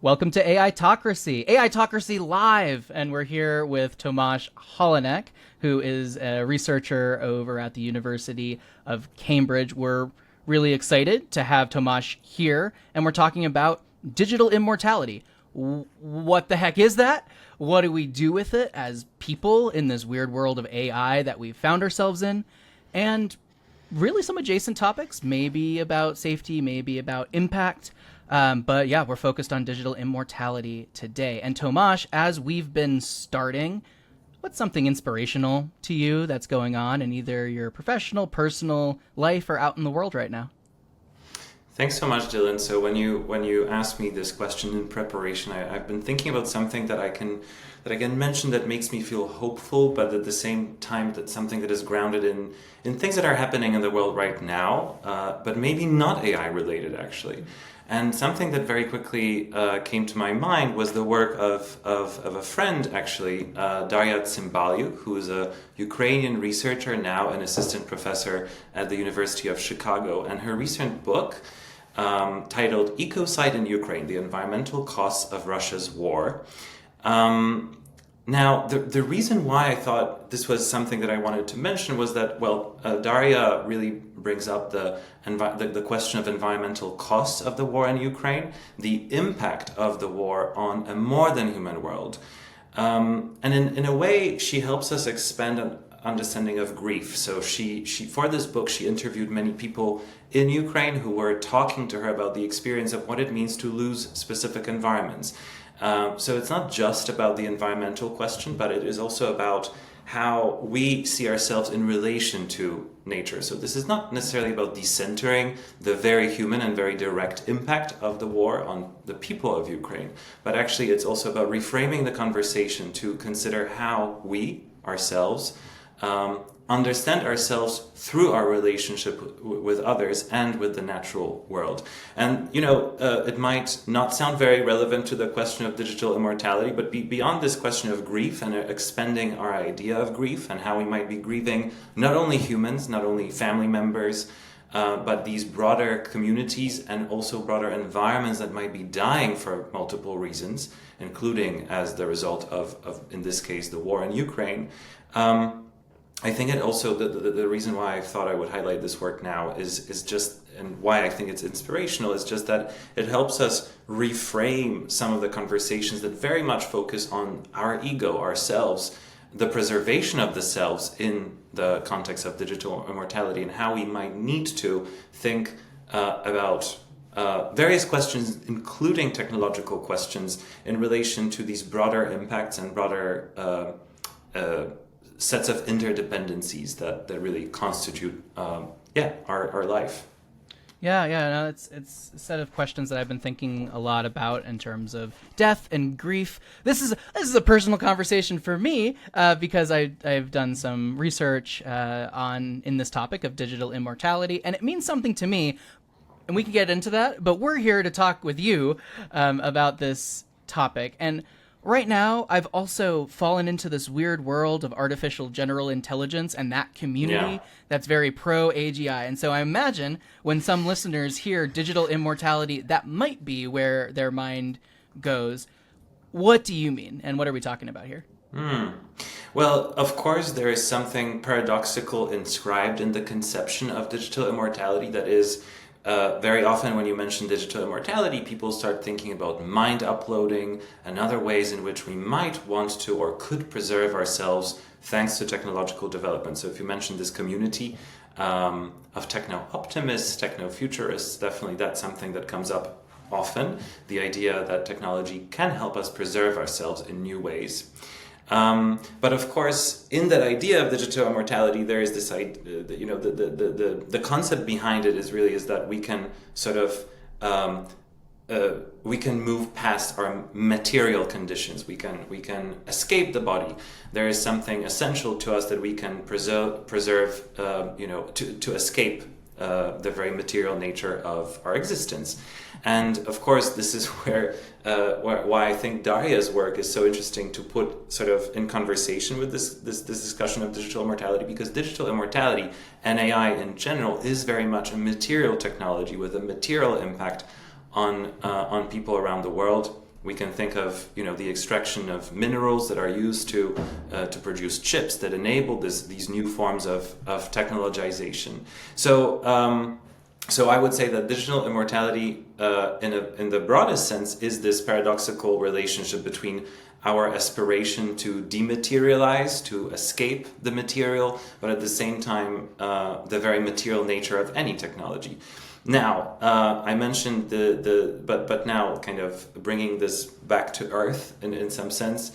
Welcome to AI-Tocracy Live, and we're here with Tomasz Hollanek, who is a researcher over at the University of Cambridge. We're really excited to have Tomasz here, and we're talking about digital immortality. What the heck is that? What do we do with it as people in this weird world of AI that we found ourselves in? And really some adjacent topics, maybe about safety, maybe about impact. But yeah, we're focused on digital immortality today. And Tomasz, as we've been starting, what's something inspirational to you that's going on in either your professional, personal life or out in the world right now? Thanks so much, Dylan. So when you asked me this question in preparation, I've been thinking about something that I can mention that makes me feel hopeful, but at the same time that's something that is grounded in things that are happening in the world right now, but maybe not AI related actually. And something that very quickly came to my mind was the work of a friend, actually, Daria Cymbaliuk, who is a Ukrainian researcher, now an assistant professor at the University of Chicago. And her recent book, titled Ecocide in Ukraine, The Environmental Costs of Russia's War. Now, the reason why I thought this was something that I wanted to mention was that, Daria really brings up the question of environmental costs of the war in Ukraine, the impact of the war on a more than human world. And in a way, she helps us expand an understanding of grief. So she for this book, she interviewed many people in Ukraine who were talking to her about the experience of what it means to lose specific environments. So it's not just about the environmental question, but it is also about how we see ourselves in relation to nature. So this is not necessarily about decentering the very human and very direct impact of the war on the people of Ukraine, but actually it's also about reframing the conversation to consider how we, ourselves, understand ourselves through our relationship with others and with the natural world. And, it might not sound very relevant to the question of digital immortality, but beyond this question of grief and expanding our idea of grief and how we might be grieving not only humans, not only family members, but these broader communities and also broader environments that might be dying for multiple reasons, including as the result of in this case, the war in Ukraine. I think it also, the reason why I thought I would highlight this work now is just, and why I think it's inspirational, is just that it helps us reframe some of the conversations that very much focus on our ego, ourselves, the preservation of the selves in the context of digital immortality, and how we might need to think about various questions, including technological questions, in relation to these broader impacts and broader sets of interdependencies that really constitute our life. No, it's a set of questions that I've been thinking a lot about in terms of death and grief. This is a personal conversation for me because I've done some research in this topic of digital immortality, and it means something to me, and we can get into that. But we're here to talk with you about this topic. And right now, I've also fallen into this weird world of artificial general intelligence and that community that's very pro-AGI. And so I imagine when some listeners hear digital immortality, that might be where their mind goes. What do you mean? And what are we talking about here? Well, of course, there is something paradoxical inscribed in the conception of digital immortality that is very often when you mention digital immortality, people start thinking about mind uploading and other ways in which we might want to or could preserve ourselves thanks to technological development. So if you mention this community of techno-optimists, techno-futurists, definitely that's something that comes up often, the idea that technology can help us preserve ourselves in new ways. But of course, in that idea of digital immortality, there is this idea, the concept behind it is that we can sort of we can move past our material conditions. We can escape the body. There is something essential to us that we can preserve to escape the very material nature of our existence. And of course, this is why I think Daria's work is so interesting to put sort of in conversation with this discussion of digital immortality, because digital immortality and AI in general is very much a material technology with a material impact on people around the world. We can think of the extraction of minerals that are used to produce chips that enable these new forms of technologization. So I would say that digital immortality, in the broadest sense, is this paradoxical relationship between our aspiration to dematerialize, to escape the material, but at the same time, the very material nature of any technology. Now, I mentioned but now kind of bringing this back to earth in some sense,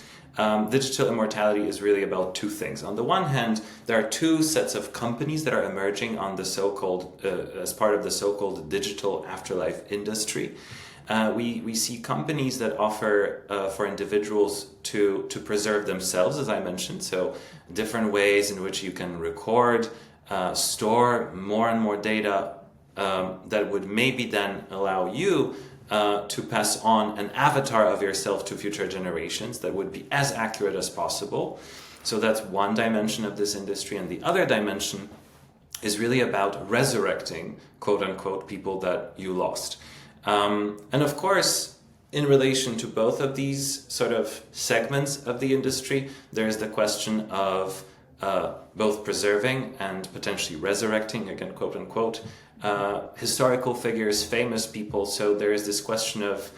digital immortality is really about two things. On the one hand, there are two sets of companies that are emerging on the so-called, as part of the so-called digital afterlife industry. We see companies that offer for individuals to preserve themselves, as I mentioned, so different ways in which you can record, store more and more data that would maybe then allow you to pass on an avatar of yourself to future generations that would be as accurate as possible. So that's one dimension of this industry. And the other dimension is really about resurrecting, quote unquote, people that you lost. And of course, in relation to both of these sort of segments of the industry, there's the question of both preserving and potentially resurrecting, again, quote unquote, historical figures, famous people. So there is this question of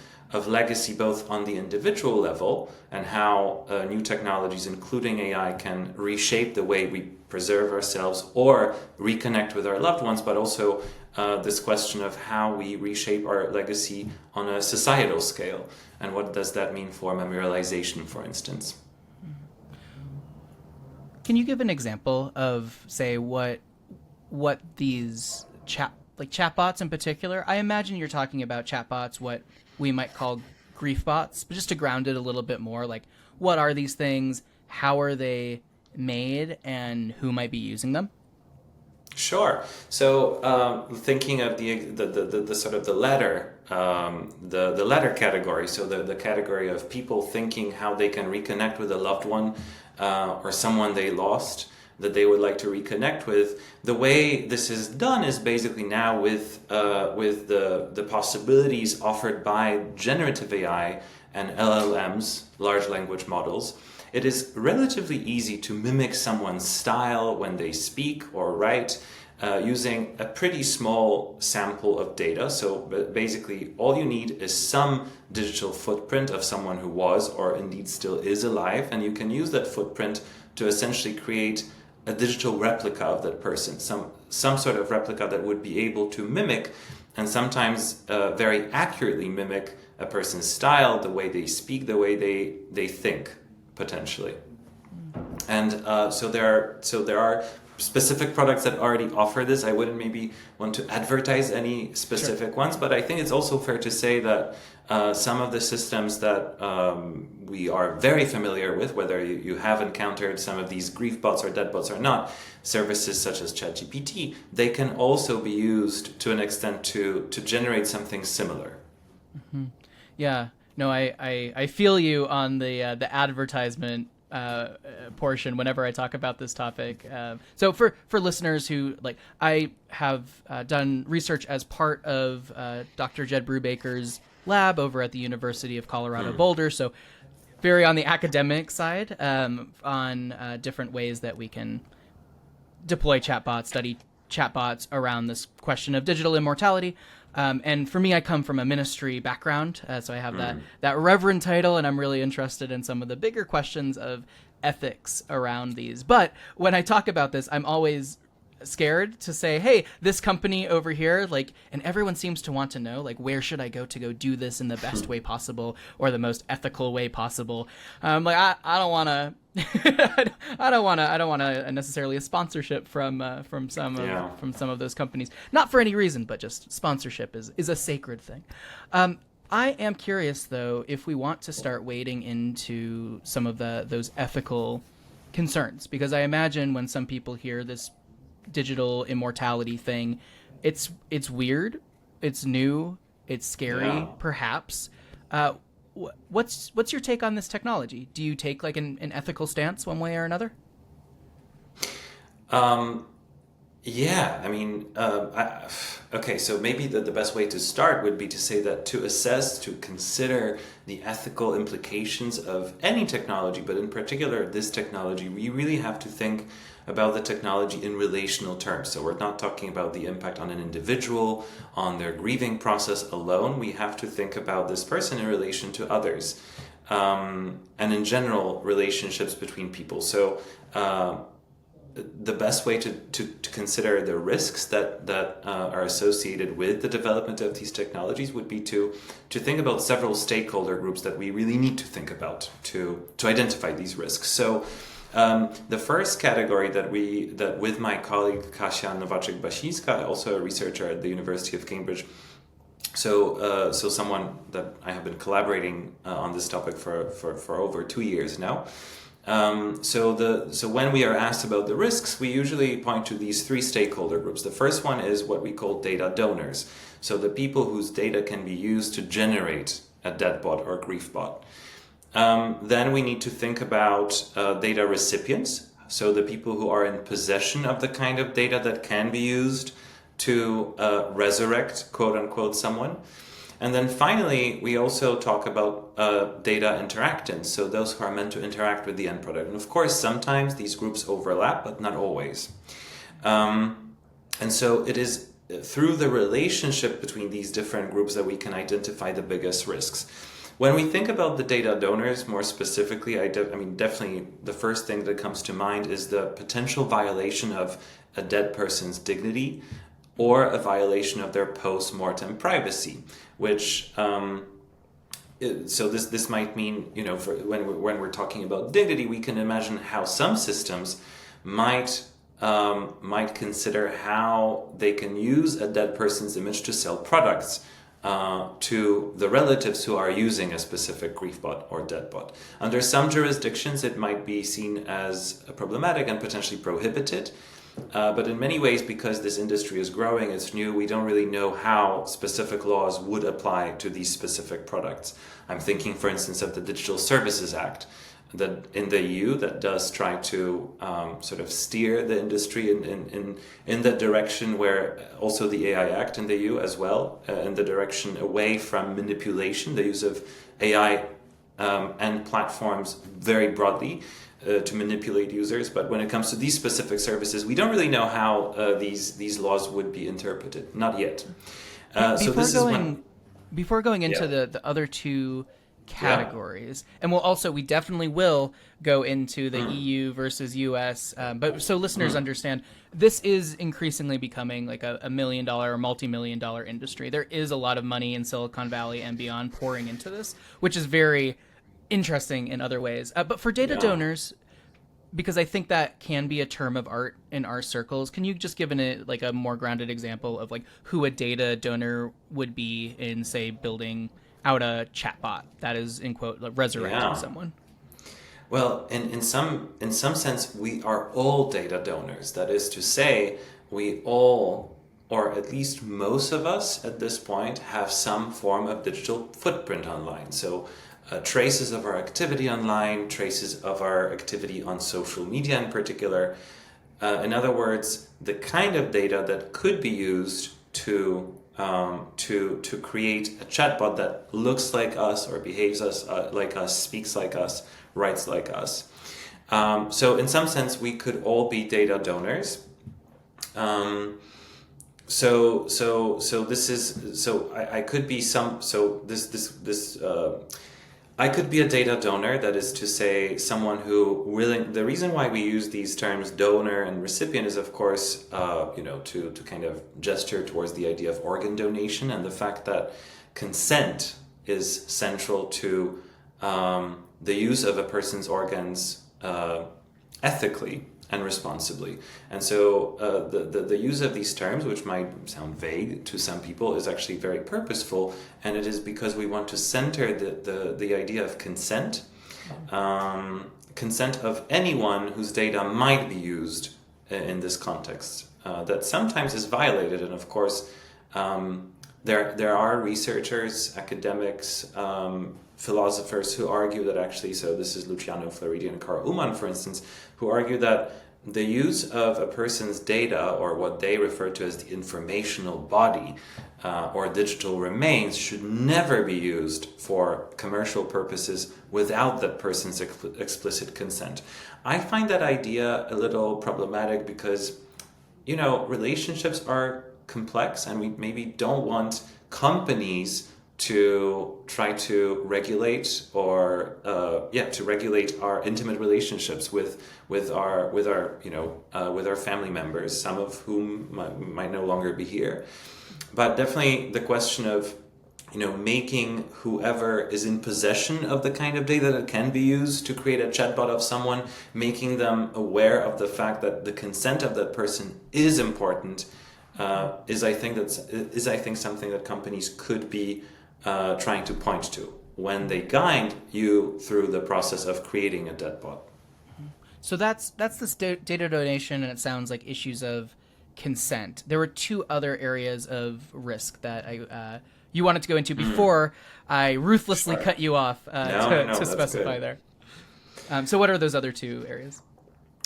legacy both on the individual level and how new technologies, including AI, can reshape the way we preserve ourselves or reconnect with our loved ones, but also this question of how we reshape our legacy on a societal scale. And what does that mean for memorialization, for instance? Can you give an example of, say, what these chatbots in particular? I imagine you're talking about chatbots, what we might call grief bots, but just to ground it a little bit more, like what are these things, how are they made, and who might be using them? Sure. So thinking of the sort of the latter, the latter category, so the category of people thinking how they can reconnect with a loved one or someone they lost that they would like to reconnect with. The way this is done is basically now with the possibilities offered by generative AI and LLMs, large language models. It is relatively easy to mimic someone's style when they speak or write using a pretty small sample of data. So basically all you need is some digital footprint of someone who was or indeed still is alive, and you can use that footprint to essentially create a digital replica of that person, some sort of replica that would be able to mimic and sometimes very accurately mimic a person's style, the way they speak, the way they think, potentially. And so there are specific products that already offer this. I wouldn't maybe want to advertise any specific ones, but I think it's also fair to say that some of the systems that we are very familiar with, whether you have encountered some of these grief bots or deadbots or not, services such as ChatGPT, they can also be used to an extent to generate something similar. Mm-hmm. Yeah, no, I feel you on the advertisement portion whenever I talk about this topic. So for listeners who, like, I have done research as part of Dr. Jed Brubaker's lab over at the University of Colorado Boulder, so very on the academic side, on different ways that we can deploy chatbots, study chatbots around this question of digital immortality. And for me, I come from a ministry background, so I have that reverend title, and I'm really interested in some of the bigger questions of ethics around these. But when I talk about this, I'm always scared to say, hey, this company over here, like, and everyone seems to want to know, like, where should I go to go do this in the best way possible or the most ethical way possible? Like, I don't want to. I don't want to necessarily a sponsorship from some of those companies. Not for any reason, but just sponsorship is a sacred thing. I am curious, though, if we want to start wading into some of those ethical concerns, because I imagine when some people hear this digital immortality thing. It's weird, it's new, it's scary, Yeah. perhaps. What's your take on this technology? Do you take like an ethical stance one way or another? Um, Yeah, I mean, okay, so maybe the best way to start would be to say that to assess, to consider the ethical implications of any technology, but in particular this technology, we really have to think about the technology in relational terms. So we're not talking about the impact on an individual, on their grieving process alone. We have to think about this person in relation to others, and in general, relationships between people. So, the best way to consider the risks that are associated with the development of these technologies would be to think about several stakeholder groups that we really need to think about to identify these risks. So the first category that with my colleague Kasia Nowaczyk-Basińska, also a researcher at the University of Cambridge, so someone that I have been collaborating on this topic for over 2 years now. So when we are asked about the risks, we usually point to these three stakeholder groups. The first one is what we call data donors. So the people whose data can be used to generate a deadbot or griefbot. Then we need to think about data recipients. So the people who are in possession of the kind of data that can be used to resurrect, quote unquote, someone. And then finally, we also talk about data interactants, so those who are meant to interact with the end product. And of course, sometimes these groups overlap, but not always. And so it is through the relationship between these different groups that we can identify the biggest risks. When we think about the data donors more specifically, I mean, definitely the first thing that comes to mind is the potential violation of a dead person's dignity or a violation of their post-mortem privacy, which so this might mean, you know, for when we're talking about dignity, we can imagine how some systems might consider how they can use a dead person's image to sell products to the relatives who are using a specific griefbot or deadbot. Under some jurisdictions, it might be seen as problematic and potentially prohibited. But in many ways, because this industry is growing, it's new, we don't really know how specific laws would apply to these specific products. I'm thinking, for instance, of the Digital Services Act that in the EU that does try to sort of steer the industry in the direction where also the AI Act in the EU as well, in the direction away from manipulation, the use of AI and platforms very broadly to manipulate users. But when it comes to these specific services, we don't really know how these laws would be interpreted. Not yet. Before going into the other two categories, and we definitely will go into the EU versus US, but so listeners understand, this is increasingly becoming like a $1 million or multi-million-dollar industry. There is a lot of money in Silicon Valley and beyond pouring into this, which is very interesting in other ways. But for data donors, because I think that can be a term of art in our circles, can you just give like a more grounded example of like who a data donor would be in, say, building out a chatbot that is, in quote, like resurrecting someone? Well, in some sense, we are all data donors. That is to say, we all, or at least most of us at this point, have some form of digital footprint online. So traces of our activity online, traces of our activity on social media in particular. In other words, the kind of data that could be used to create a chatbot that looks like us or behaves like us, speaks like us, writes like us. So in some sense, we could all be data donors. So I could be I could be a data donor, that is to say, someone who the reason why we use these terms donor and recipient is, of course, to kind of gesture towards the idea of organ donation and the fact that consent is central to the use of a person's organs ethically and responsibly. And so the use of these terms, which might sound vague to some people, is actually very purposeful, and it is because we want to center the idea of consent, consent of anyone whose data might be used in this context. that sometimes is violated. And of course, there are researchers, academics, philosophers who argue that actually, so this is Luciano Floridi and Carl Ullman, for instance, who argue that the use of a person's data, or what they refer to as the informational body, or digital remains, should never be used for commercial purposes without that person's explicit consent. I find that idea a little problematic because, relationships are complex, and we maybe don't want companies to try to regulate or to regulate our intimate relationships with our family members, some of whom might no longer be here. But definitely the question of making whoever is in possession of the kind of data that can be used to create a chatbot of someone, making them aware of the fact that the consent of that person is important, is I think something that companies could be trying to point to when they guide you through the process of creating a Deadbot. So that's this data donation, and it sounds like issues of consent. There were two other areas of risk that you wanted to go into before I ruthlessly cut you off to specify good. there. So what are those other two areas?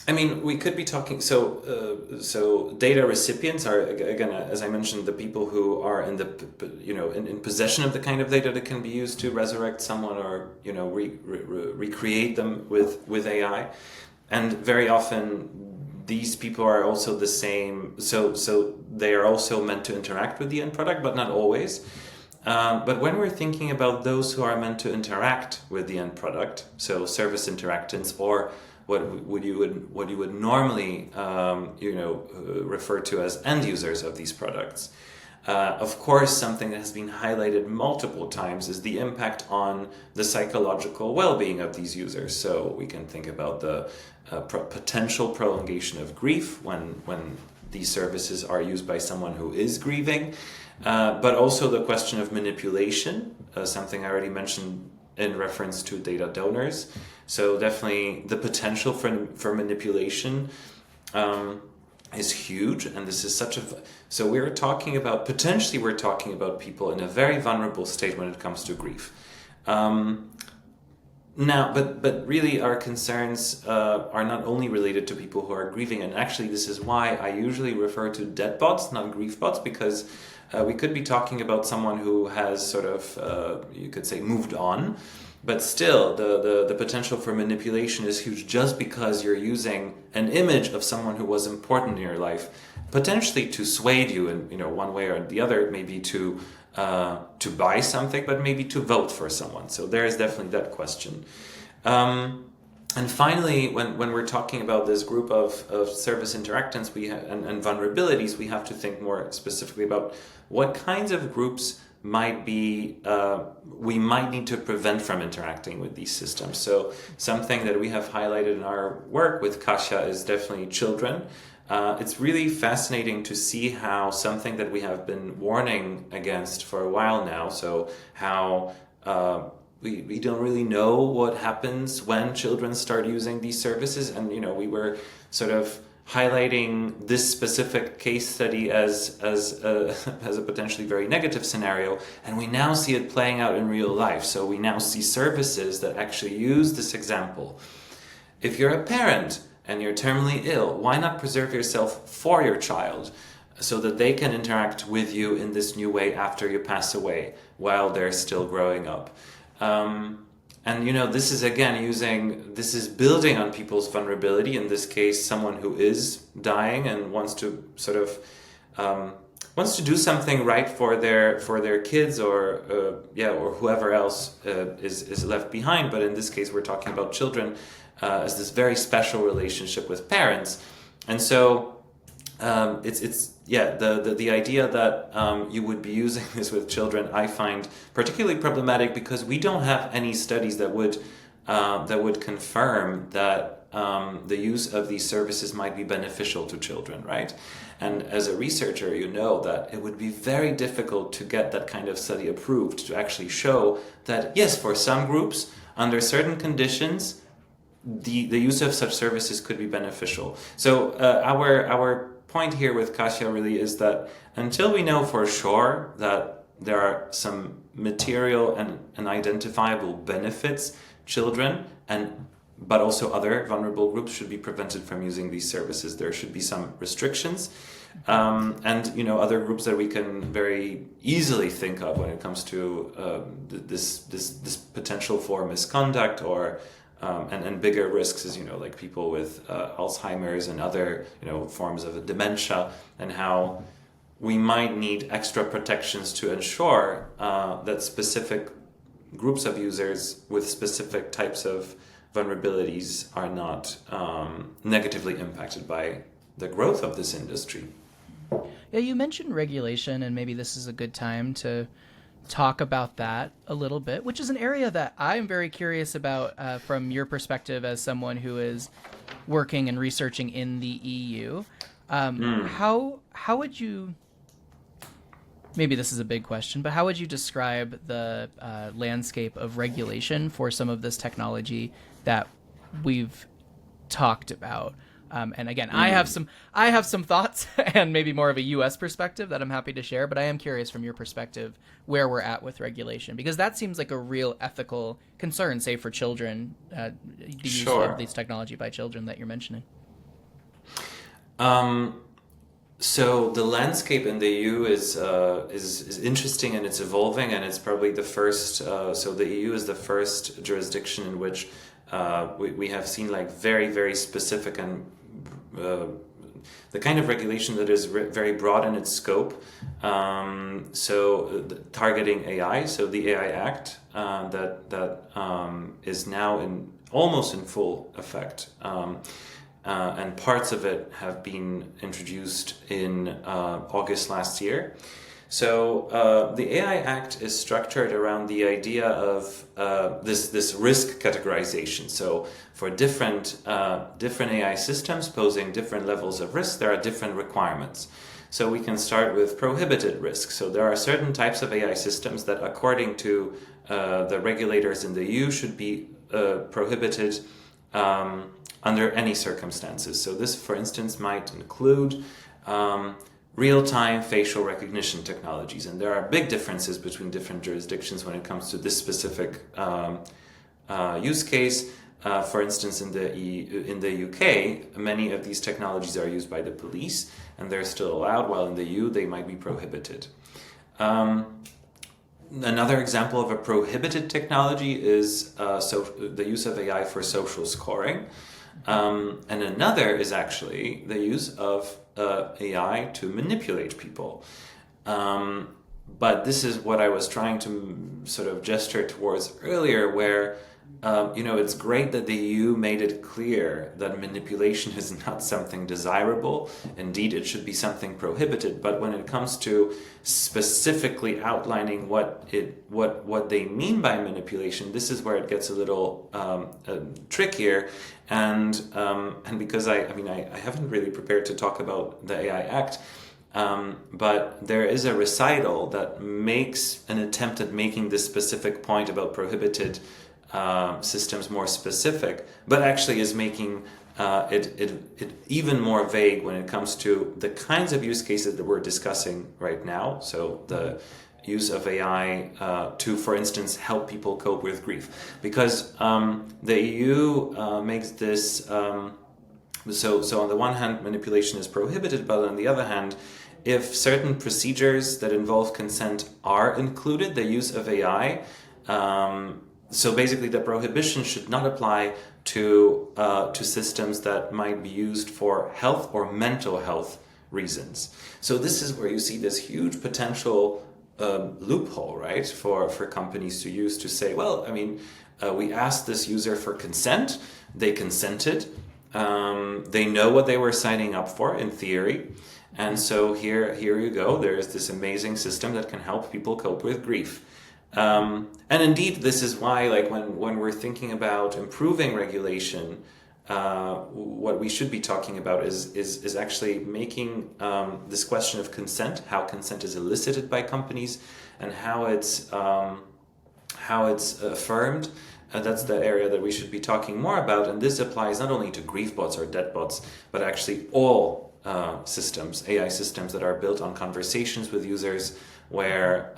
I mean, we could be talking. So data recipients are, again, as I mentioned, the people who are in in possession of the kind of data that can be used to resurrect someone or recreate them with AI, and very often these people are also the same. So they are also meant to interact with the end product, but not always. But when we're thinking about those who are meant to interact with the end product, so service interactants, or what you would normally refer to as end users of these products, of course, something that has been highlighted multiple times is the impact on the psychological well-being of these users. So we can think about the potential prolongation of grief when these services are used by someone who is grieving. But also the question of manipulation, something I already mentioned in reference to data donors. So definitely the potential for manipulation is huge, and this is so we're talking about people in a very vulnerable state when it comes to grief. Now, but really our concerns are not only related to people who are grieving, and actually this is why I usually refer to deadbots, not grief bots, because we could be talking about someone who has sort of, you could say, moved on, but still the potential for manipulation is huge just because you're using an image of someone who was important in your life, potentially to sway you in one way or the other, maybe to buy something, but maybe to vote for someone. So there is definitely that question. And finally, when we're talking about this group of service interactants and vulnerabilities, we have to think more specifically about what kinds of groups we might need to prevent from interacting with these systems. So something that we have highlighted in our work with Kasia is definitely children. It's really fascinating to see how something that we have been warning against for a while now, so how we don't really know what happens when children start using these services, and we were sort of highlighting this specific case study as a potentially very negative scenario, and we now see it playing out in real life. So we now see services that actually use this example. If you're a parent and you're terminally ill, why not preserve yourself for your child so that they can interact with you in this new way after you pass away while they're still growing up? And this is building on people's vulnerability. In this case, someone who is dying and wants to sort of wants to do something right for their kids or whoever else is left behind. But in this case, we're talking about children as this very special relationship with parents, and so the idea that you would be using this with children, I find particularly problematic because we don't have any studies that would confirm that the use of these services might be beneficial to children, right? And as a researcher, you know that it would be very difficult to get that kind of study approved to actually show that, yes, for some groups, under certain conditions, the use of such services could be beneficial. So our point here with Kasia really is that until we know for sure that there are some material and identifiable benefits, children but also other vulnerable groups should be prevented from using these services. There should be some restrictions, and other groups that we can very easily think of when it comes to this potential for misconduct or and bigger risks is like people with Alzheimer's and other forms of dementia, and how we might need extra protections to ensure that specific groups of users with specific types of vulnerabilities are not negatively impacted by the growth of this industry. Yeah, you mentioned regulation, and maybe this is a good time to talk about that a little bit, which is an area that I'm very curious about from your perspective as someone who is working and researching in the EU. How would you, maybe this is a big question, but how would you describe the landscape of regulation for some of this technology that we've talked about? And again, I have some thoughts and maybe more of a U.S. perspective that I'm happy to share, but I am curious from your perspective where we're at with regulation, because that seems like a real ethical concern, say for children, the use of these technology by children that you're mentioning. So the landscape in the EU is interesting, and it's evolving, and it's probably the first. So the EU is the first jurisdiction in which we have seen like very, very specific and the kind of regulation that is very broad in its scope. Targeting AI, so the AI Act that is now almost in full effect. And parts of it have been introduced in August last year. So the AI Act is structured around the idea of this risk categorization. So for different AI systems posing different levels of risk, there are different requirements. So we can start with prohibited risk. So there are certain types of AI systems that, according to the regulators in the EU, should be prohibited under any circumstances. So this, for instance, might include real-time facial recognition technologies. And there are big differences between different jurisdictions when it comes to this specific use case. For instance, in the UK, many of these technologies are used by the police, and they're still allowed, while in the EU, they might be prohibited. Another example of a prohibited technology is the use of AI for social scoring. And another is actually the use of AI to manipulate people. But this is what I was trying to sort of gesture towards earlier, where it's great that the EU made it clear that manipulation is not something desirable. Indeed, it should be something prohibited. But when it comes to specifically outlining what they mean by manipulation, this is where it gets a little trickier. And because I haven't really prepared to talk about the AI Act. But there is a recital that makes an attempt at making this specific point about prohibited systems more specific, but actually is making it even more vague when it comes to the kinds of use cases that we're discussing right now. So the use of AI to, for instance, help people cope with grief, because the EU makes this. So on the one hand, manipulation is prohibited, but on the other hand, if certain procedures that involve consent are included, the use of AI. So basically, the prohibition should not apply to systems that might be used for health or mental health reasons. So this is where you see this huge potential loophole, right, for companies to use to say, well, we asked this user for consent, they consented, they know what they were signing up for in theory, and so here you go. There is this amazing system that can help people cope with grief. And indeed, this is why, like when we're thinking about improving regulation, what we should be talking about is actually making this question of consent, how consent is elicited by companies, and how it's affirmed. That's the area that we should be talking more about. And this applies not only to grief bots or deadbots, but actually all systems, AI systems that are built on conversations with users, where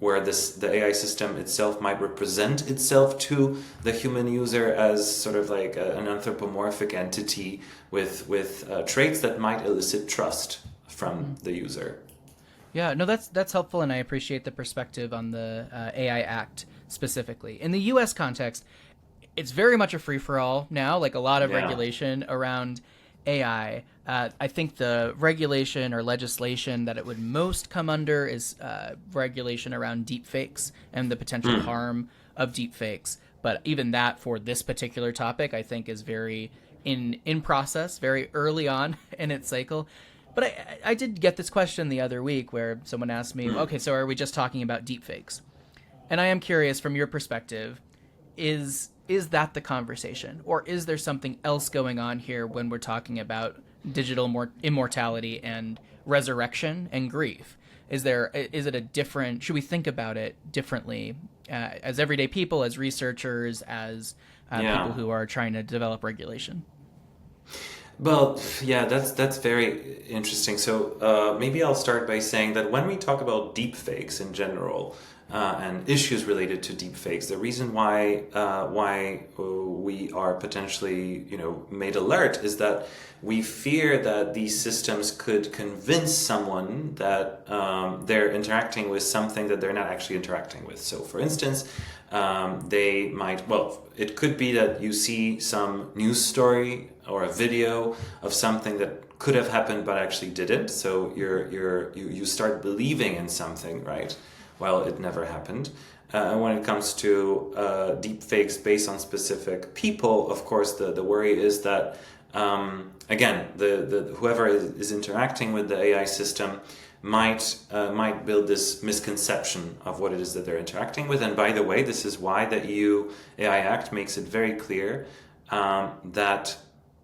the AI system itself might represent itself to the human user as sort of like an anthropomorphic entity with traits that might elicit trust from the user. Yeah, no, that's helpful, and I appreciate the perspective on the AI Act specifically. In the U.S. context, it's very much a free for all now. Like a lot of Yeah. regulation around AI. I think the regulation or legislation that it would most come under is regulation around deepfakes and the potential harm of deepfakes. But even that, for this particular topic, I think is very in process, very early on in its cycle. But I did get this question the other week where someone asked me, okay, so are we just talking about deepfakes? And I am curious, from your perspective, is that the conversation, or is there something else going on here when we're talking about digital immortality and resurrection and grief? Is it a different? Should we think about it differently as everyday people, as researchers, as people who are trying to develop regulation? Well, yeah, that's very interesting. So maybe I'll start by saying that when we talk about deepfakes in general and issues related to deepfakes, the reason why we are potentially made alert is that we fear that these systems could convince someone that they're interacting with something that they're not actually interacting with. So, for instance, they might, well, it could be that you see some news story or a video of something that could have happened but actually didn't. So you start believing in something, right? Well, it never happened. And when it comes to deep fakes based on specific people, of course, the worry is that again, the whoever is interacting with the AI system might build this misconception of what it is that they're interacting with. And by the way, this is why the EU AI Act makes it very clear that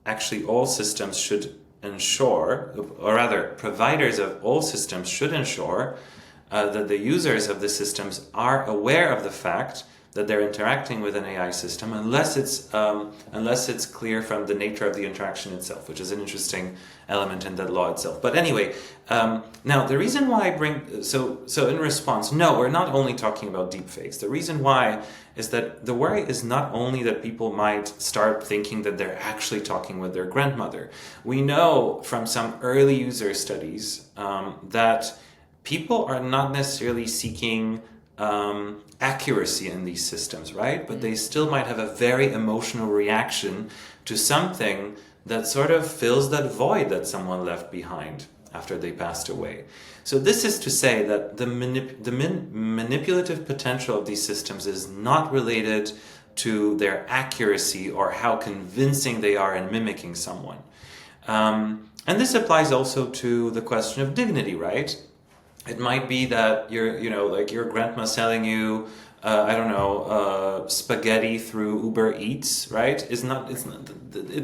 actually all systems should ensure, or rather, providers of all systems should ensure that the users of the systems are aware of the fact that they're interacting with an AI system, unless it's clear from the nature of the interaction itself, which is an interesting element in that law itself. But anyway, now the reason why I bring so in response, no, we're not only talking about deepfakes. The reason why is that the worry is not only that people might start thinking that they're actually talking with their grandmother. We know from some early user studies that people are not necessarily seeking accuracy in these systems, right? But they still might have a very emotional reaction to something that sort of fills that void that someone left behind after they passed away. So this is to say that the manipulative potential of these systems is not related to their accuracy or how convincing they are in mimicking someone. And this applies also to the question of dignity, right? It might be that like your grandma selling you, spaghetti through Uber Eats, right? It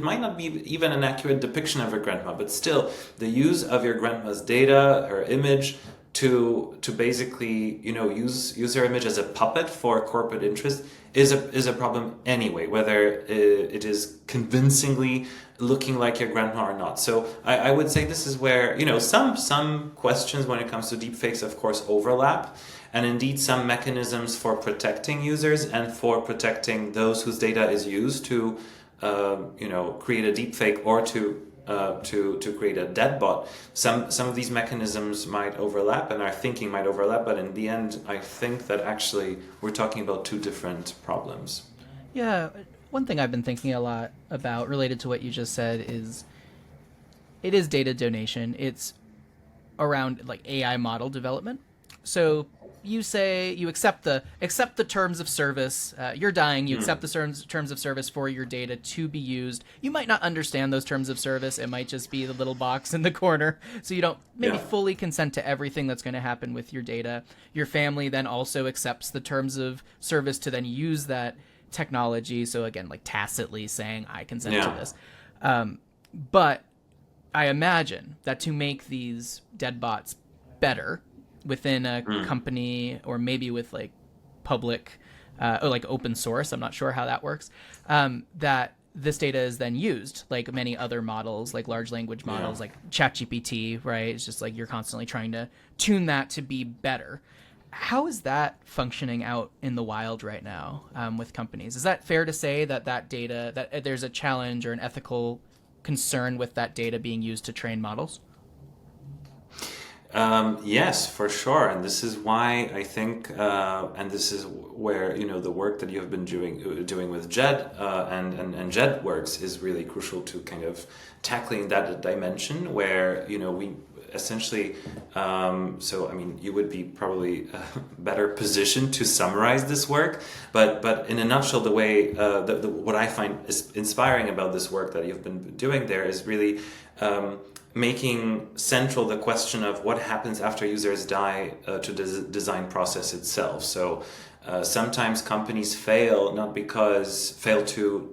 might not be even an accurate depiction of your grandma, but still, the use of your grandma's data, her image, to basically use her image as a puppet for corporate interest is a problem anyway, whether it is convincingly looking like your grandma or not. So I would say this is where some questions when it comes to deepfakes of course overlap, and indeed some mechanisms for protecting users and for protecting those whose data is used to create a deepfake or to create a deadbot. Some of these mechanisms might overlap and our thinking might overlap, but in the end I think that actually we're talking about two different problems. Yeah, one thing I've been thinking a lot about related to what you just said is it is data donation. It's around like AI model development. So you say you accept the terms of service. You're dying. You accept the terms of service for your data to be used. You might not understand those terms of service. It might just be the little box in the corner, so you don't maybe fully consent to everything that's going to happen with your data. Your family then also accepts the terms of service to then use that technology. So again, like tacitly saying, I consent to this. But I imagine that to make these deadbots better within a company, or maybe with like public or like open source, I'm not sure how that works, that this data is then used like many other models, like large language models, like ChatGPT, right? It's just like you're constantly trying to tune that to be better. How is that functioning out in the wild right now with companies? Is that fair to say that that data, that there's a challenge or an ethical concern with that data being used to train models? Yes, for sure, and this is why I think, and this is where the work that you have been doing with Jed and Jed works is really crucial to kind of tackling that dimension where we essentially. So I mean, you would be probably better positioned to summarize this work, but in a nutshell, the way what I find is inspiring about this work that you've been doing there is really. Making central the question of what happens after users die to the design process itself. So sometimes companies fail to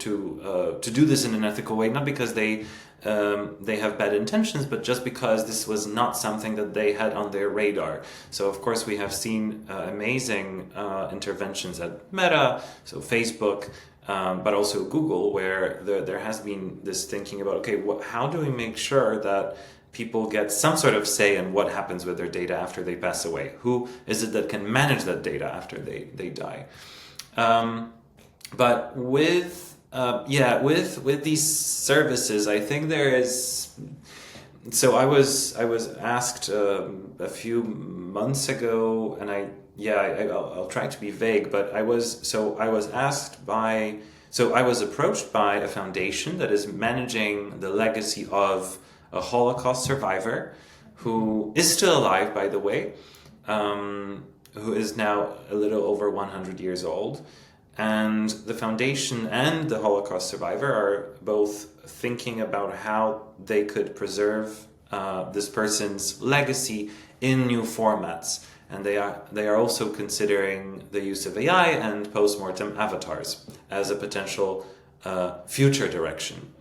do this in an ethical way, not because they have bad intentions, but just because this was not something that they had on their radar. So of course we have seen amazing interventions at Meta, so Facebook. But also Google, where there has been this thinking about, okay, how do we make sure that people get some sort of say in what happens with their data after they pass away? Who is it that can manage that data after they die? But with these services, I think there is. So I was asked a few months ago, and I'll try to be vague, but I was approached by a foundation that is managing the legacy of a Holocaust survivor who is still alive, by the way, who is now a little over 100 years old. And the foundation and the Holocaust survivor are both thinking about how they could preserve this person's legacy in new formats. And they are also considering the use of AI and post-mortem avatars as a potential future direction.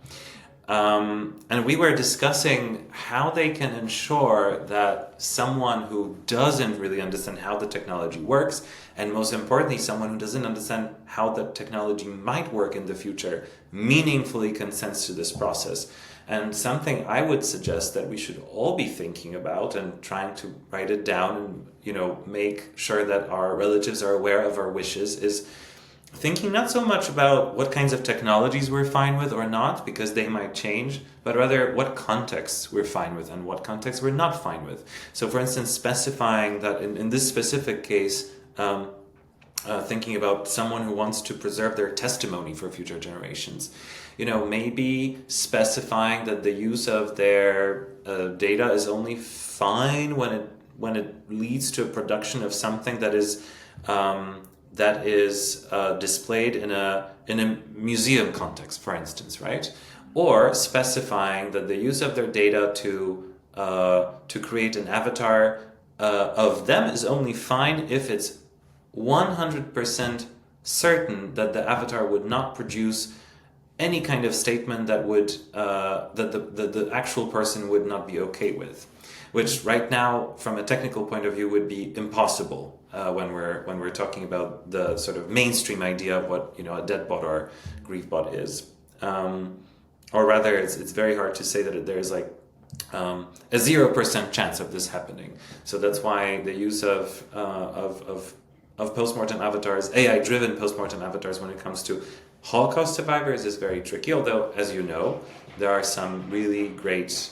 And we were discussing how they can ensure that someone who doesn't really understand how the technology works, and most importantly, someone who doesn't understand how the technology might work in the future, meaningfully consents to this process. And something I would suggest that we should all be thinking about and trying to write it down and, make sure that our relatives are aware of our wishes is thinking not so much about what kinds of technologies we're fine with or not, because they might change, but rather what contexts we're fine with and what contexts we're not fine with. So for instance, specifying that in this specific case, thinking about someone who wants to preserve their testimony for future generations, maybe specifying that the use of their data is only fine when it leads to a production of something that is displayed in a museum context, for instance, right? Or specifying that the use of their data to create an avatar of them is only fine if it's 100% certain that the avatar would not produce any kind of statement that would that the actual person would not be okay with, which right now, from a technical point of view, would be impossible when we're talking about the sort of mainstream idea of what a deadbot or griefbot is, or rather, it's very hard to say that there's like a 0% chance of this happening. So that's why the use of postmortem avatars, AI-driven postmortem avatars, when it comes to Holocaust survivors, is very tricky. Although, as you know, there are some really great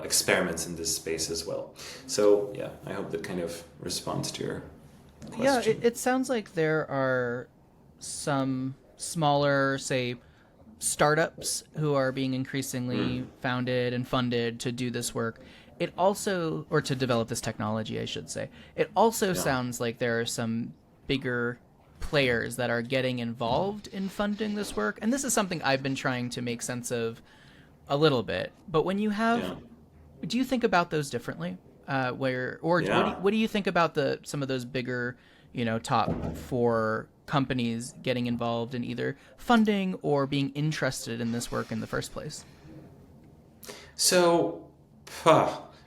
experiments in this space as well. So yeah, I hope that kind of responds to your question. Yeah, it sounds like there are some smaller, say, startups who are being increasingly founded and funded to do this work. It also, or to develop this technology, I should say. It also sounds like there are some bigger players that are getting involved in funding this work. And this is something I've been trying to make sense of a little bit. But when you have, do you think about those differently? What do you think about some of those bigger, top 4 companies getting involved in either funding or being interested in this work in the first place? So,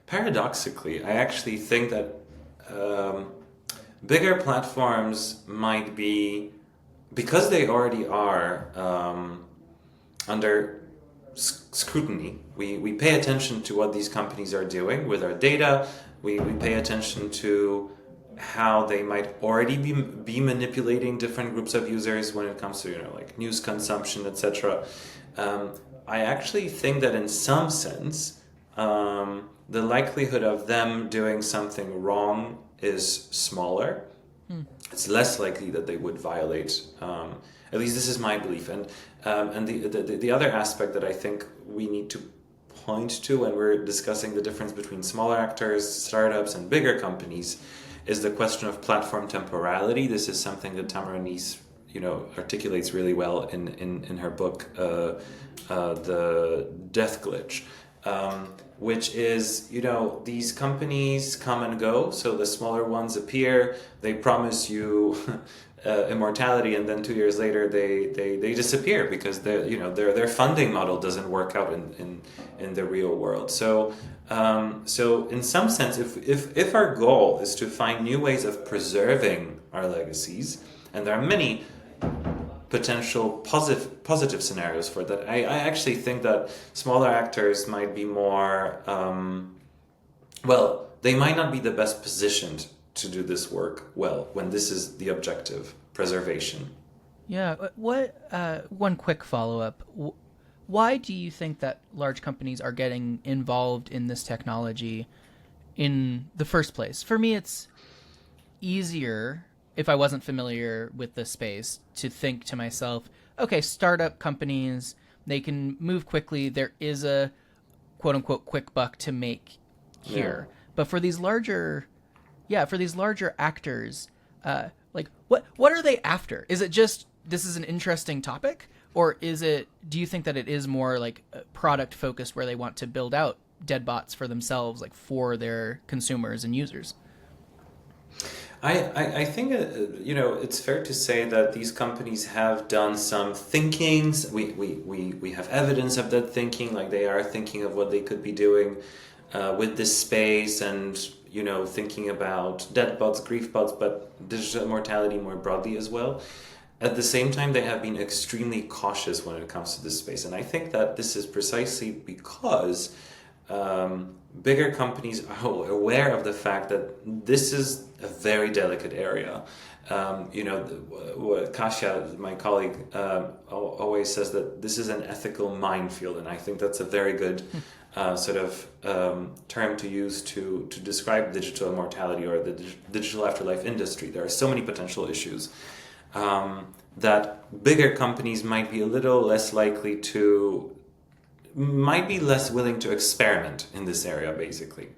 paradoxically, I actually think that bigger platforms might be because they already are under scrutiny. We pay attention to what these companies are doing with our data. We pay attention to how they might already be manipulating different groups of users when it comes to like news consumption, etc. I actually think that in some sense, the likelihood of them doing something wrong is smaller. It's less likely that they would violate. At least this is my belief. And the other aspect that I think we need to point to when we're discussing the difference between smaller actors, startups, and bigger companies is the question of platform temporality. This is something that Tamara articulates really well in her book, The Death Glitch. Which is, these companies come and go. So the smaller ones appear, they promise you immortality, and then 2 years later they disappear because their funding model doesn't work out in the real world. So in some sense, if our goal is to find new ways of preserving our legacies, and there are many potential positive scenarios for that. I actually think that smaller actors might be more, they might not be the best positioned to do this work well when this is the objective, preservation. Yeah. One quick follow-up. Why do you think that large companies are getting involved in this technology in the first place? For me, it's easier, if I wasn't familiar with the space, to think to myself, okay, startup companies, they can move quickly. There is a quote unquote quick buck to make here. Yeah. But for these larger actors, what are they after? Is it just, this is an interesting topic? Or do you think that it is more like product focused where they want to build out Deadbots for themselves, like for their consumers and users? I think it's fair to say that these companies have done some thinkings. We have evidence of that thinking, like they are thinking of what they could be doing with this space, and thinking about Deadbots, Griefbots, but digital immortality more broadly as well. At the same time, they have been extremely cautious when it comes to this space, and I think that this is precisely because bigger companies are aware of the fact that this is a very delicate area. Kasia, my colleague, always says that this is an ethical minefield, and I think that's a very good term to use to describe digital immortality or the digital afterlife industry. There are so many potential issues that bigger companies might be a little less likely to, might be less willing to experiment in this area, basically.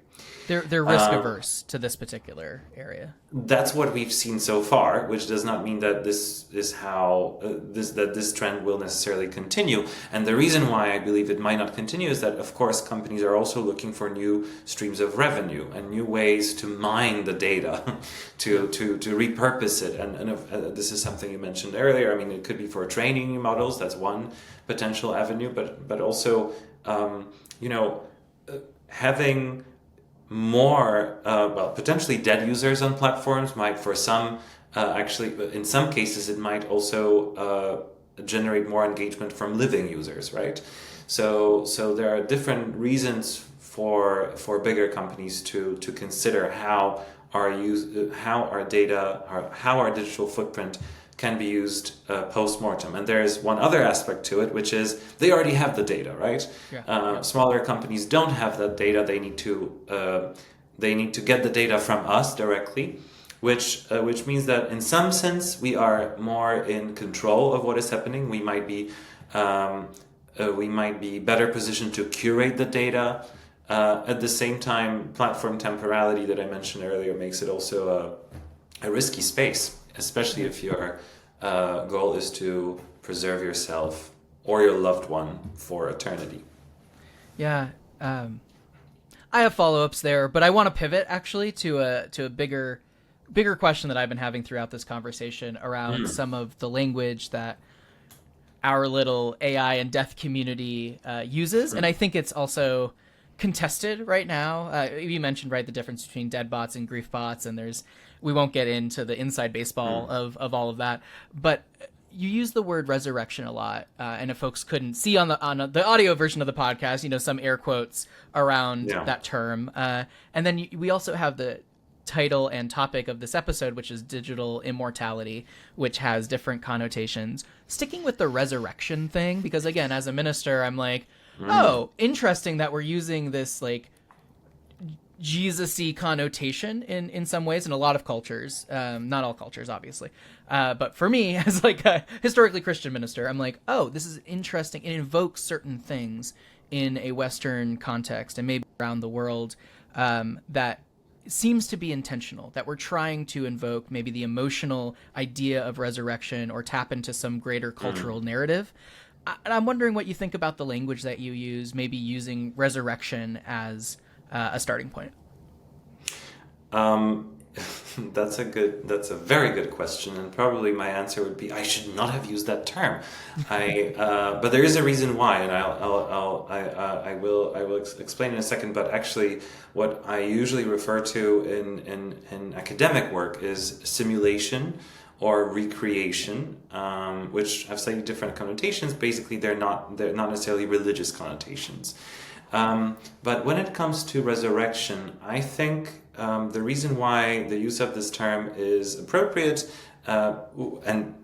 They're risk averse to this particular area. That's what we've seen so far, which does not mean that this is how this trend will necessarily continue. And the reason why I believe it might not continue is that, of course, companies are also looking for new streams of revenue and new ways to mine the data, to repurpose it. And this is something you mentioned earlier. I mean, it could be for training new models. That's one potential avenue, but also, having more potentially dead users on platforms might, for some, actually in some cases it might also generate more engagement from living users, right? So there are different reasons for bigger companies to consider how our data, how our digital footprint can be used post-mortem. And there's one other aspect to it, which is they already have the data, right? Yeah. Smaller companies don't have that data. They need to get the data from us directly, which means that in some sense we are more in control of what is happening. We might be better positioned to curate the data. At the same time, platform temporality that I mentioned earlier makes it also a risky space, especially if your goal is to preserve yourself or your loved one for eternity. Yeah, I have follow-ups there, but I want to pivot actually to a bigger question that I've been having throughout this conversation around some of the language that our little AI and death community uses, and I think it's also contested right now. You mentioned, right, the difference between Deadbots and Griefbots, and we won't get into the inside baseball of all of that, but you use the word resurrection a lot, and if folks couldn't see on the audio version of the podcast, some air quotes around that term. And then we also have the title and topic of this episode, which is digital immortality, which has different connotations. Sticking with the resurrection thing, because again, as a minister, I'm like, oh, interesting that we're using this like Jesus-y connotation in some ways in a lot of cultures, not all cultures obviously, but for me as like a historically Christian minister, I'm like, oh, this is interesting. It invokes certain things in a Western context and maybe around the world that seems to be intentional, that we're trying to invoke maybe the emotional idea of resurrection or tap into some greater cultural narrative. And I'm wondering what you think about the language that you use, maybe using resurrection as a starting point. That's a very good question, and probably my answer would be I should not have used that term. But there is a reason why, and I will explain in a second. But actually, what I usually refer to in academic work is simulation or recreation, which have slightly different connotations. Basically, they're not necessarily religious connotations. But when it comes to resurrection, I think the reason why the use of this term is appropriate and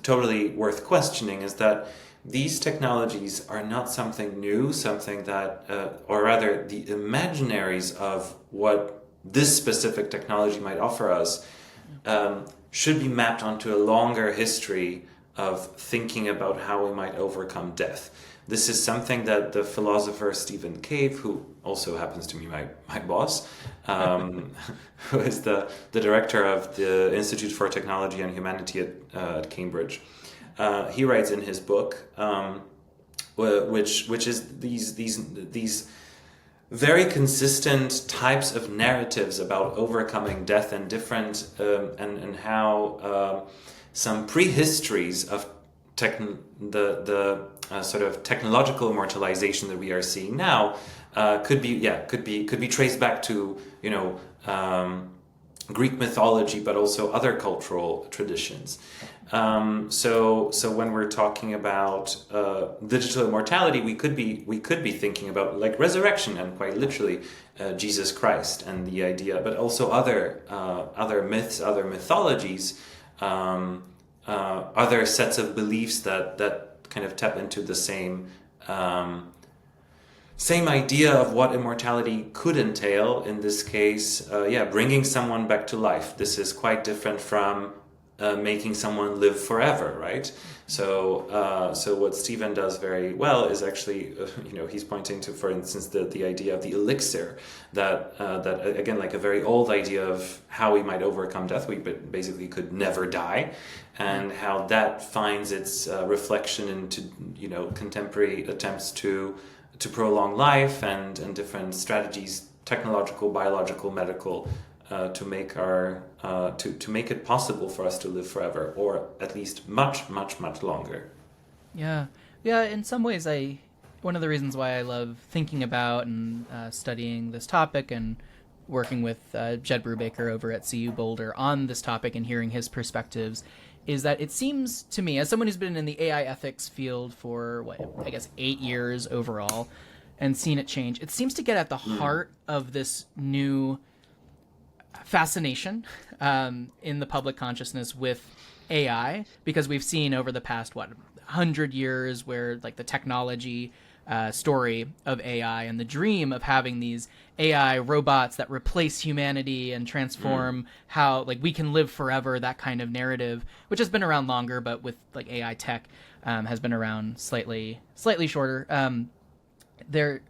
totally worth questioning is that these technologies are not something new, something that, or rather the imaginaries of what this specific technology might offer us should be mapped onto a longer history of thinking about how we might overcome death. This is something that the philosopher Stephen Cave, who also happens to be my boss, who is the director of the Institute for Technology and Humanity at Cambridge, he writes in his book, which is these very consistent types of narratives about overcoming death and different and how some prehistories of the sort of technological immortalization that we are seeing now could be traced back to Greek mythology, but also other cultural traditions. So when we're talking about digital immortality, we could be thinking about like resurrection and quite literally Jesus Christ and the idea, but also other myths, other mythologies, other sets of beliefs that kind of tap into the same idea of what immortality could entail. In this case, bringing someone back to life. This is quite different from making someone live forever, right? So what Stephen does very well is actually, he's pointing to, for instance, the idea of the elixir, that again, like a very old idea of how we might overcome death. We basically could never die, and how that finds its reflection into contemporary attempts to prolong life and different strategies, technological, biological, medical, to make it possible for us to live forever, or at least much, much, much longer. Yeah. In some ways, one of the reasons why I love thinking about and studying this topic and working with Jed Brubaker over at CU Boulder on this topic and hearing his perspectives is that it seems to me, as someone who's been in the AI ethics field for 8 years overall and seen it change, it seems to get at the heart of this new fascination in the public consciousness with AI, because we've seen over the past 100 years where like the technology story of AI and the dream of having these AI robots that replace humanity and transform how like we can live forever, that kind of narrative, which has been around longer, but with like AI tech has been around slightly shorter. There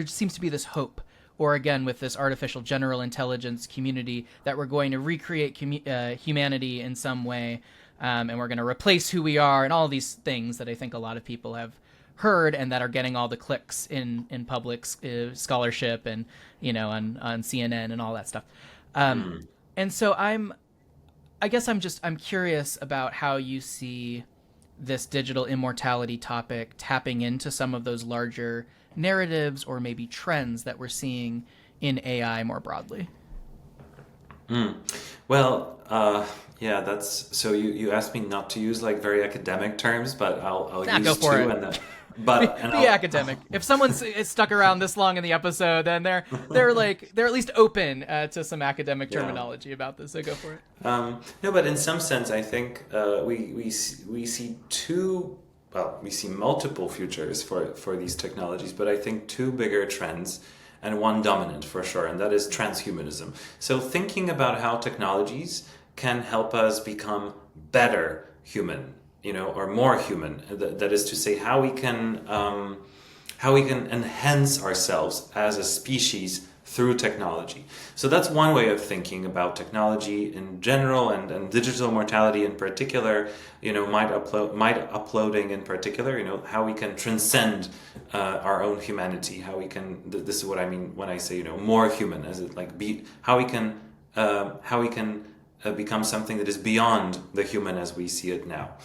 seems to be this hope, or again with this artificial general intelligence community, that we're going to recreate humanity in some way, and we're going to replace who we are, and all these things that I think a lot of people have heard and that are getting all the clicks in public scholarship and on CNN and all that stuff. And so I'm curious about how you see this digital immortality topic tapping into some of those larger narratives or maybe trends that we're seeing in AI more broadly. Mm. Well, yeah, that's so. You asked me not to use like very academic terms, but I'll Nah, go use for two, it. and then but and Be I'll academic. If someone's stuck around this long in the episode, then they're at least open to some academic yeah. terminology about this. So go for it. No, but in some sense, I think we see two. Well, we see multiple futures for these technologies, but I think two bigger trends and one dominant for sure, and that is transhumanism. So thinking about how technologies can help us become better human, or more human. That is to say, how we can enhance ourselves as a species through technology. So that's one way of thinking about technology in general, and digital mortality in particular. Might uploading in particular. How we can transcend our own humanity. How we can. This is what I mean when I say more human. As it like be how we can become something that is beyond the human as we see it now.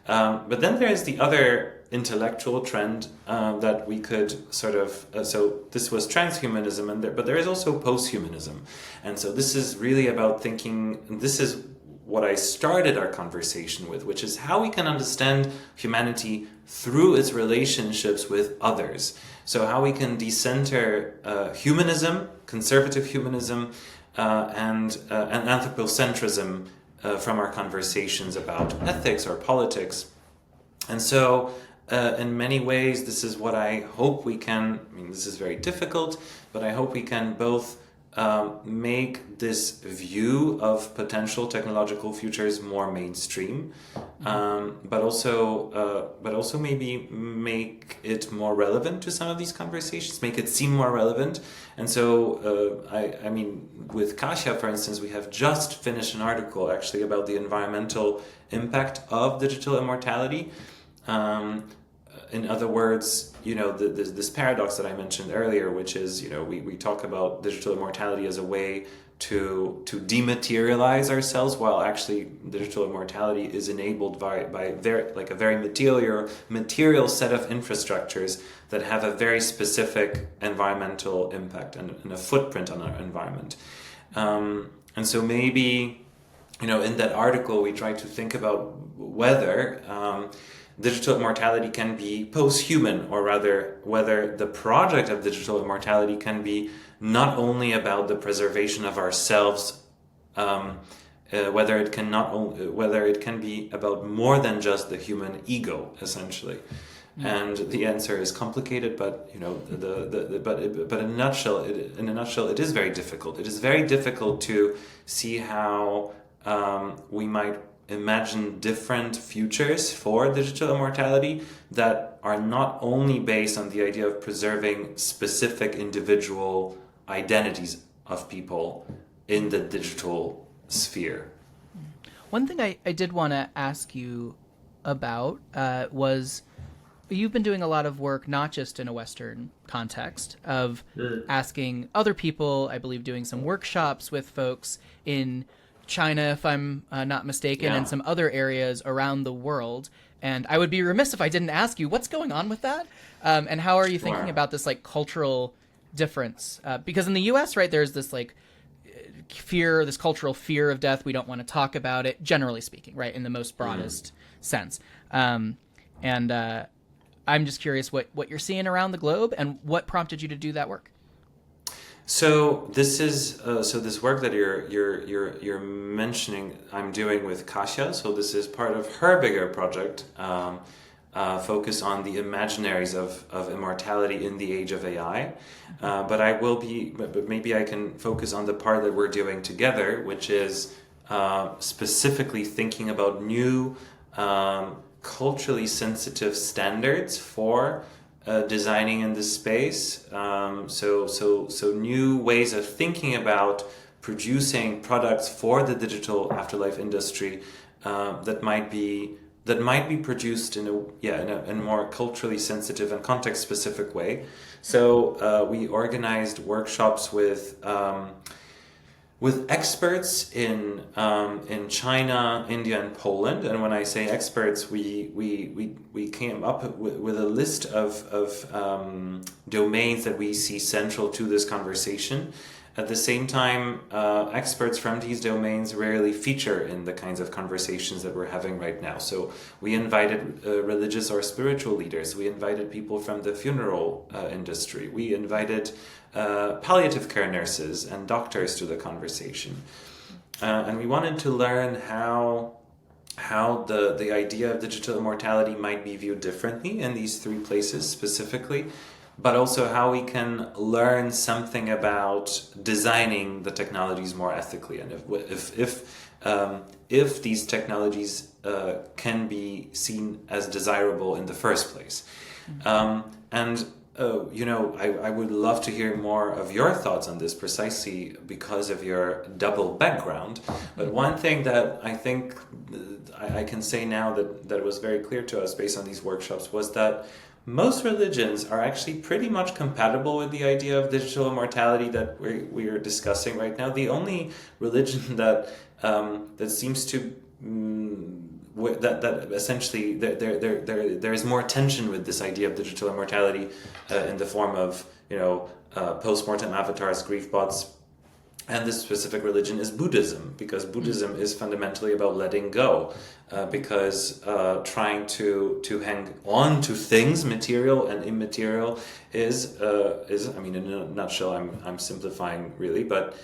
But then there is the other intellectual trend that we could sort of. So this was transhumanism, but there is also posthumanism, and so this is really about thinking. This is what I started our conversation with, which is how we can understand humanity through its relationships with others. So how we can decenter humanism, conservative humanism, and anthropocentrism from our conversations about ethics or politics. And so, in many ways, this is what I hope we can. I mean, this is very difficult, but I hope we can both make this view of potential technological futures more mainstream, but also maybe make it more relevant to some of these conversations, make it seem more relevant. And so, I mean, with Kasia, for instance, we have just finished an article actually about the environmental impact of digital immortality. In other words, this paradox that I mentioned earlier, which is, we talk about digital immortality as a way to dematerialize ourselves, while actually digital immortality is enabled by a very material set of infrastructures that have a very specific environmental impact and a footprint on our environment. And so maybe, in that article, we try to think about whether digital immortality can be post-human, or rather whether the project of digital immortality can be not only about the preservation of ourselves, whether it can be about more than just the human ego, essentially. And the answer is complicated, but but in a nutshell, it is very difficult. It is very difficult to see how we might imagine different futures for digital immortality that are not only based on the idea of preserving specific individual identities of people in the digital sphere. One thing I did want to ask you about was you've been doing a lot of work, not just in a Western context, of asking other people, I believe doing some workshops with folks in China, if I'm not mistaken, and some other areas around the world. And I would be remiss if I didn't ask you, what's going on with that? And how are you thinking about this like cultural difference? Because in the US, right, there's this like fear, this cultural fear of death. We don't want to talk about it, generally speaking, right, in the most broadest sense. And I'm just curious what you're seeing around the globe and what prompted you to do that work. So this is this work that you're mentioning, I'm doing with Kasia. So this is part of her bigger project, focus on the imaginaries of immortality in the age of AI. But maybe I can focus on the part that we're doing together, which is specifically thinking about new culturally sensitive standards for designing in this space. So new ways of thinking about producing products for the digital afterlife industry that might be produced in a more culturally sensitive and context specific way. So we organized workshops with experts in China, India, and Poland. And when I say experts, we came up with a list of domains that we see central to this conversation. At the same time, experts from these domains rarely feature in the kinds of conversations that we're having right now. So we invited religious or spiritual leaders. We invited people from the funeral industry. We invited palliative care nurses and doctors to the conversation. And we wanted to learn how the idea of digital immortality might be viewed differently in these three places specifically, but also how we can learn something about designing the technologies more ethically, and if these technologies can be seen as desirable in the first place. I would love to hear more of your thoughts on this, precisely because of your double background. But one thing that I think I can say now that was very clear to us based on these workshops was that most religions are actually pretty much compatible with the idea of digital immortality that we are discussing right now. The only religion that seems to that essentially there is more tension with this idea of digital immortality in the form of post-mortem avatars, grief bots. And this specific religion is Buddhism, because Buddhism is fundamentally about letting go, because trying to hang on to things, material and immaterial, is I mean, in a nutshell, I'm simplifying really, but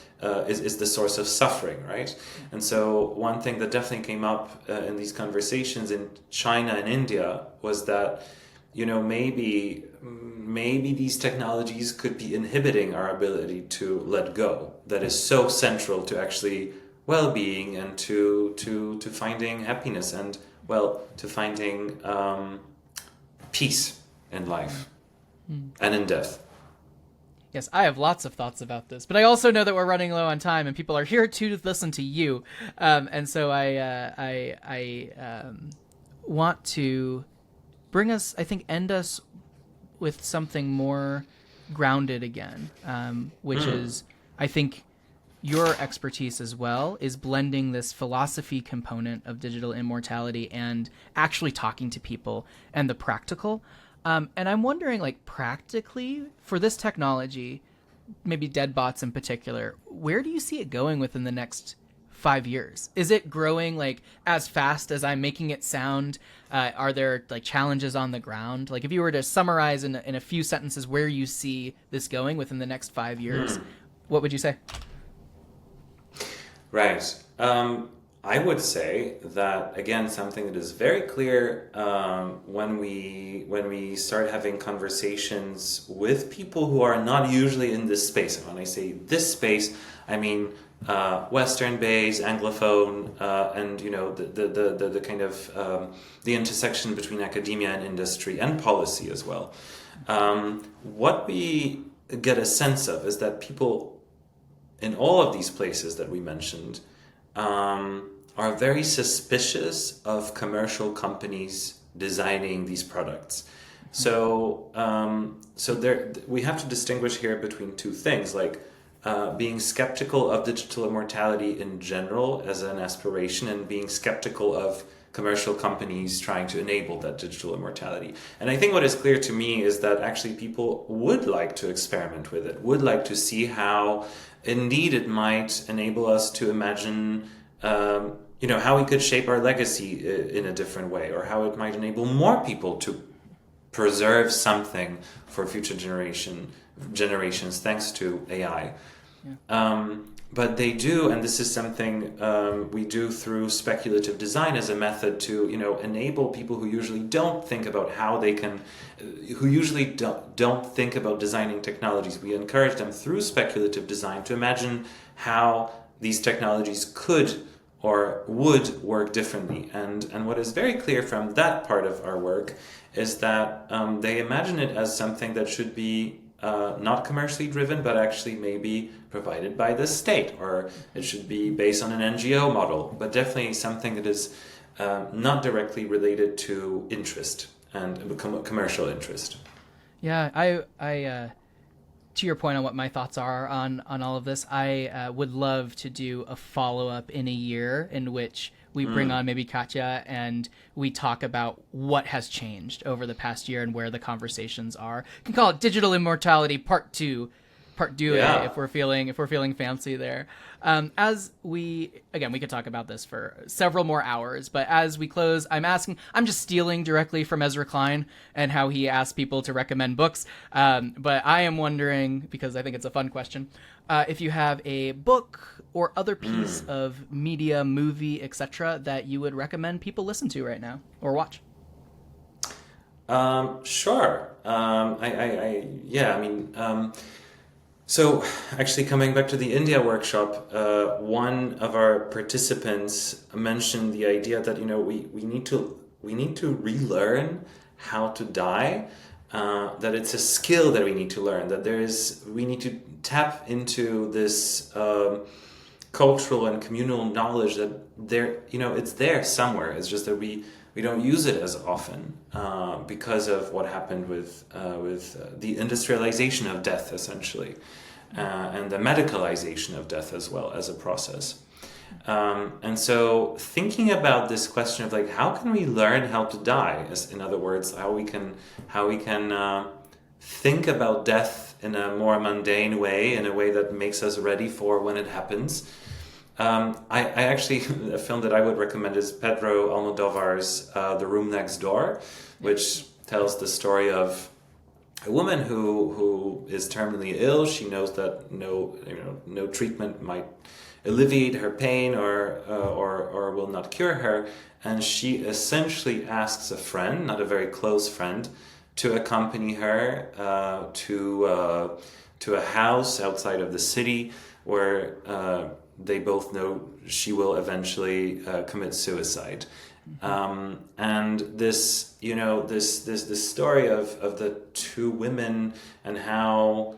is the source of suffering, right? And so one thing that definitely came up in these conversations in China and India was that maybe these technologies could be inhibiting our ability to let go. That is so central to actually well-being and to finding happiness and to finding peace in life and in death. Yes, I have lots of thoughts about this, but I also know that we're running low on time, and people are here to listen to you, and so I want to end us with something more grounded again, which is, I think, your expertise as well is blending this philosophy component of digital immortality and actually talking to people and the practical. And I'm wondering, practically, for this technology, maybe Deadbots in particular, where do you see it going within the next 5 years? Is it growing as fast as I'm making it sound? Are there challenges on the ground? If you were to summarize in a few sentences where you see this going within the next 5 years, what would you say? Right. I would say that, again, something that is very clear when we start having conversations with people who are not usually in this space. And when I say this space, I mean Western-based, Anglophone, and the kind of the intersection between academia and industry and policy as well. What we get a sense of is that people in all of these places that we mentioned are very suspicious of commercial companies designing these products. So we have to distinguish here between two things, being skeptical of digital immortality in general as an aspiration, and being skeptical of commercial companies trying to enable that digital immortality. And I think what is clear to me is that actually people would like to experiment with it, would like to see how indeed it might enable us to imagine how we could shape our legacy in a different way, or how it might enable more people to preserve something for future generations thanks to AI. Yeah. But they do, and this is something we do through speculative design as a method to enable people who usually don't think about don't think about designing technologies. We encourage them through speculative design to imagine how these technologies could or would work differently. And what is very clear from that part of our work is that they imagine it as something that should be not commercially driven, but actually maybe provided by the state, or it should be based on an NGO model, but definitely something that is not directly related to interest and commercial interest. Yeah, I to your point on what my thoughts are on all of this, I would love to do a follow-up in a year in which we bring on maybe Katya and we talk about what has changed over the past year and where the conversations are. You can call it Digital Immortality Part 2, part deux Yeah. if we're feeling fancy there. As we could talk about this for several more hours, but as we close, I'm just stealing directly from Ezra Klein and how he asked people to recommend books. But I am wondering, because I think it's a fun question, if you have a book or other piece of media, movie, etc., that you would recommend people listen to right now or watch. Sure. So actually coming back to the India workshop, one of our participants mentioned the idea that, we need to relearn how to die, that it's a skill that we need to learn, that we need to tap into this, cultural and communal knowledge that it's there somewhere. It's just that we don't use it as often because of what happened with the industrialization of death, essentially, and the medicalization of death as well as a process. And so thinking about this question of like, how can we learn how to die? In other words, how we can think about death in a more mundane way, in a way that makes us ready for when it happens. I actually, a film that I would recommend is Pedro Almodovar's The Room Next Door, which tells the story of a woman who is terminally ill. She knows that no treatment might alleviate her pain or will not cure her, and she essentially asks a friend, not a very close friend, to accompany her to a house outside of the city where they both know she will eventually commit suicide. And this story of the two women and how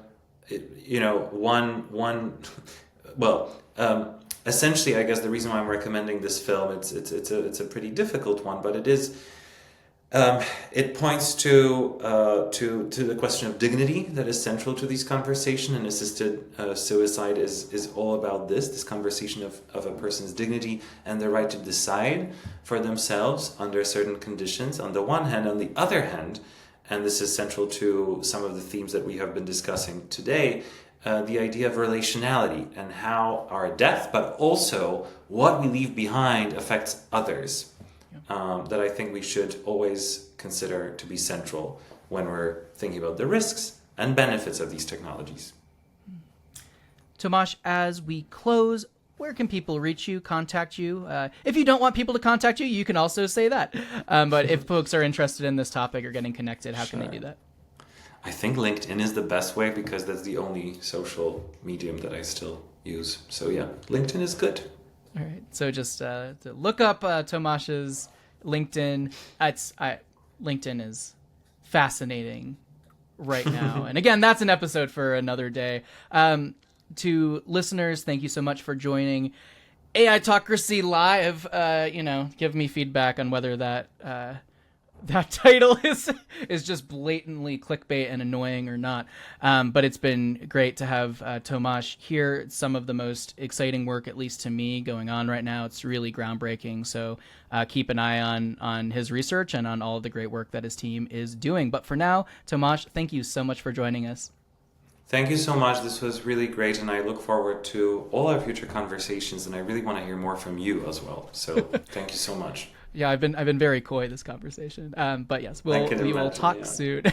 essentially, I guess the reason why I'm recommending this film, it's a pretty difficult one, but it is. It points to the question of dignity that is central to these conversations, and assisted suicide is all about this conversation of a person's dignity and their right to decide for themselves under certain conditions on the one hand. On the other hand, and this is central to some of the themes that we have been discussing today, the idea of relationality and how our death, but also what we leave behind, affects others. That I think we should always consider to be central when we're thinking about the risks and benefits of these technologies. Tomasz, as we close, where can people reach you, contact you? If you don't want people to contact you, you can also say that. But if folks are interested in this topic or getting connected, how can they do that? I think LinkedIn is the best way because that's the only social medium that I still use. So yeah, LinkedIn is good. All right. So just to look up Tomasz's LinkedIn. LinkedIn is fascinating right now. And again, that's an episode for another day. To listeners, thank you so much for joining AI Talkrcy Live. Give me feedback on whether that title is just blatantly clickbait and annoying or not. But it's been great to have Tomasz here. Some of the most exciting work, at least to me, going on right now. It's really groundbreaking. So keep an eye on his research and on all of the great work that his team is doing. But for now, Tomasz, thank you so much for joining us. Thank you so much. This was really great, and I look forward to all our future conversations, and I really want to hear more from you as well. So thank you so much. Yeah, I've been very coy this conversation. But yes, we will talk soon.